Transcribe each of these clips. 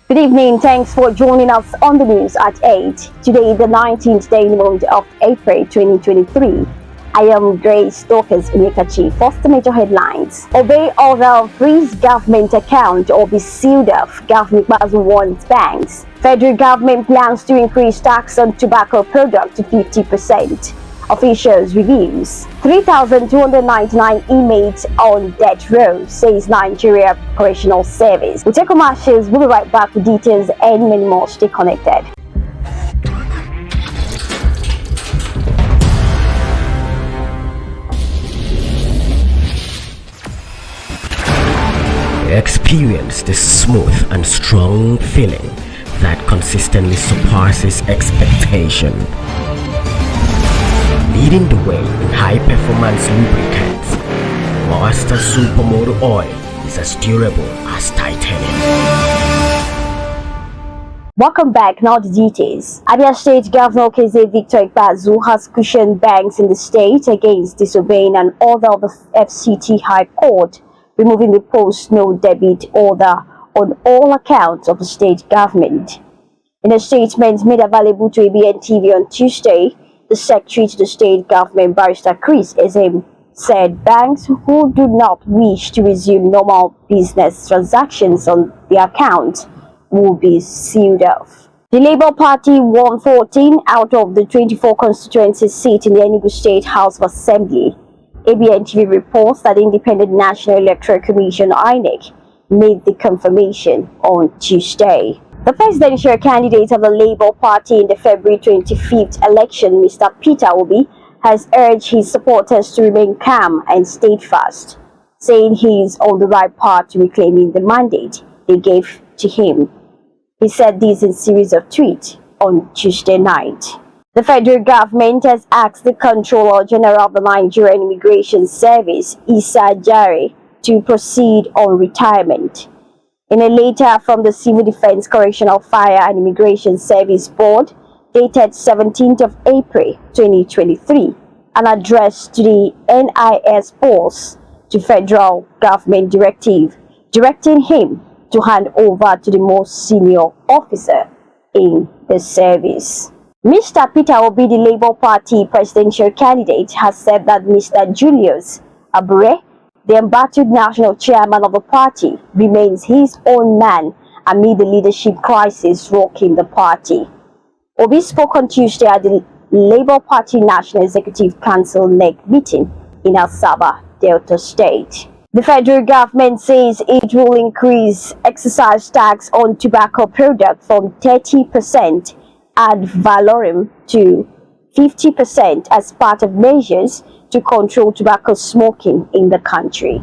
Good evening. Thanks for joining us on the news at 8. Today, the 19th day in the month of April 2023. I am Grace Dorcas Unyekachi. First, the major headlines. Obey order, freeze government account or be sealed off. Government wants banks. Federal government plans to increase tax on tobacco product to 50%. Officials reviews. 3,299 inmates on death row, says Nigeria Correctional Service. We'll take commercials. We'll be right back with details and many more. Stay connected. Experience the smooth and strong feeling that consistently surpasses expectation. Leading the way in high-performance lubricants, Master Supermoto Oil is as durable as titanium. Welcome back. Now the details. ABN State Governor Keze Victor Ikpeazu has cushioned banks in the state against disobeying an order of the FCT High Court, removing the post-no debit order on all accounts of the state government. In a statement made available to ABN TV on Tuesday, the Secretary to the State Government, Barrister Chris Ezem, said banks who do not wish to resume normal business transactions on their accounts will be sealed off. The Labour Party won 14 out of the 24 constituency seats in the Enugu State House of Assembly. ABN TV reports that the Independent National Electoral Commission (INEC) made the confirmation on Tuesday. The presidential candidate of the Labour Party in the February 25th election, Mr. Peter Obi, has urged his supporters to remain calm and steadfast, saying he is on the right path to reclaiming the mandate they gave to him. He said this in a series of tweets on Tuesday night. The federal government has asked the Controller General of the Nigerian Immigration Service, Issa Jare, to proceed on retirement. In a letter from the Civil Defense Correctional Fire and Immigration Service Board, dated 17th of April 2023, and addressed to the NIS boss to federal government directive, directing him to hand over to the most senior officer in the service. Mr. Peter Obi, the Labour Party presidential candidate, has said that Mr. Julius Abure, the embattled national chairman of the party, remains his own man amid the leadership crisis rocking the party. Obi spoke on Tuesday at the Labour Party National Executive Council NEC meeting in Asaba, Delta State. The federal government says it will increase excise tax on tobacco products from 30% ad valorem to 50% as part of measures to control tobacco smoking in the country.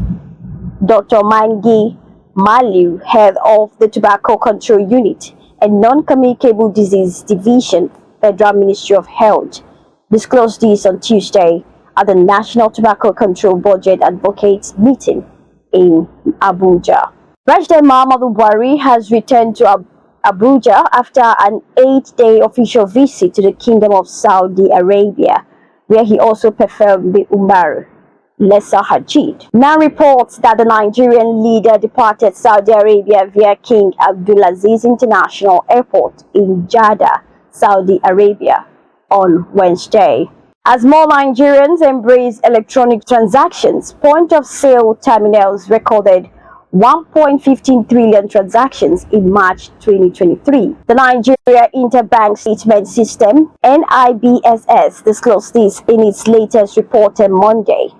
Dr. Mangi Maliu, head of the Tobacco Control Unit and Non-Communicable Disease Division, Federal Ministry of Health, disclosed this on Tuesday at the National Tobacco Control Budget Advocates meeting in Abuja. President Muhammadu Buhari has returned to Abuja after an 8-day official visit to the Kingdom of Saudi Arabia, where he also performed the Umar Lesser Hajj. Now reports that the Nigerian leader departed Saudi Arabia via King Abdulaziz International Airport in Jeddah, Saudi Arabia, on Wednesday. As more Nigerians embrace electronic transactions, point-of-sale terminals recorded 1.15 trillion transactions in March 2023. The Nigeria Interbank Statement System, NIBSS, disclosed this in its latest report on Monday.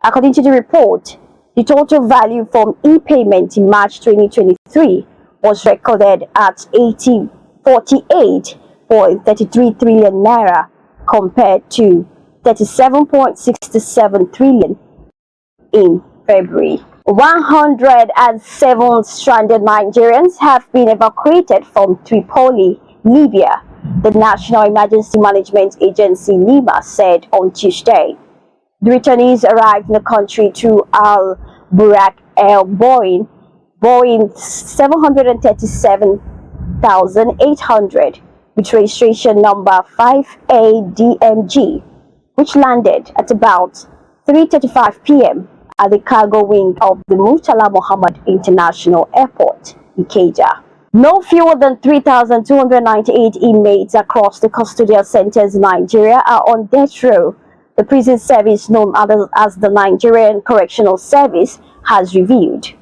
According to the report, the total value from e-payment in March 2023 was recorded at 48.33 trillion naira compared to 37.67 trillion in February. 107 stranded Nigerians have been evacuated from Tripoli, Libya, the National Emergency Management Agency (NEMA) said on Tuesday. The returnees arrived in the country through Al Burak Air Boeing 737,800 with registration number 5ADMG, which landed at about 3:35 p.m. at the cargo wing of the Murtala Muhammad International Airport, Ikeja. No fewer than 3,298 inmates across the custodial centers in Nigeria are on death row, the prison service known as the Nigerian Correctional Service has revealed.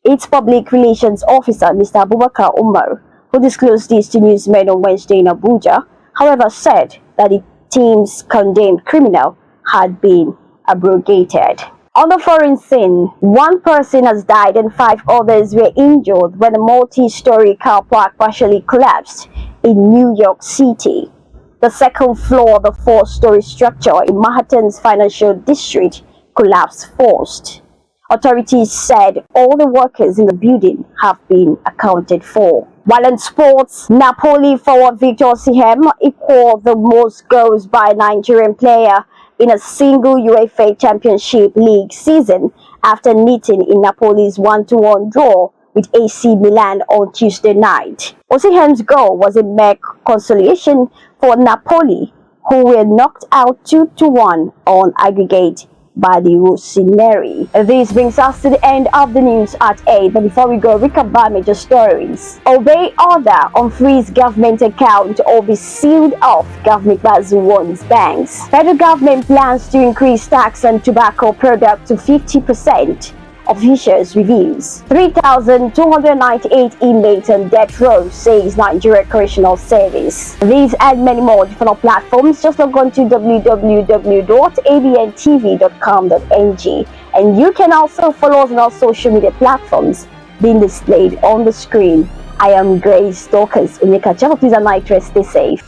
Its public relations officer, Mr. Abubakar Umar, who disclosed this to newsmen on Wednesday in Abuja, however said that the team's condemned criminal had been abrogated. On the foreign scene, one person has died and 5 others were injured when a multi-story car park partially collapsed in New York City. The second floor of the 4-story structure in Manhattan's financial district collapsed first. Authorities said all the workers in the building have been accounted for. While in sports, Napoli forward Victor Osimhen equaled the most goals by a Nigerian player in a single UEFA Championship League season after knitting in Napoli's 1-1 draw with AC Milan on Tuesday night. Osimhen's goal was a mere consolation for Napoli, who were knocked out 2-1 on aggregate by the Rossoneri. This brings us to the end of the news at 8, but before we go, recap by major stories. Obey order on freeze government account or be sealed off, Government warns banks. Federal government plans to increase tax on tobacco product to 50%. Officials reviews. 3,298 inmates on death row, says Nigeria Correctional Service. These and many more different platforms. Just log on to www.abntv.com.ng, and you can also follow us on our social media platforms being displayed on the screen. I am Grace Dorcas Unika. Please and night rest. Stay safe.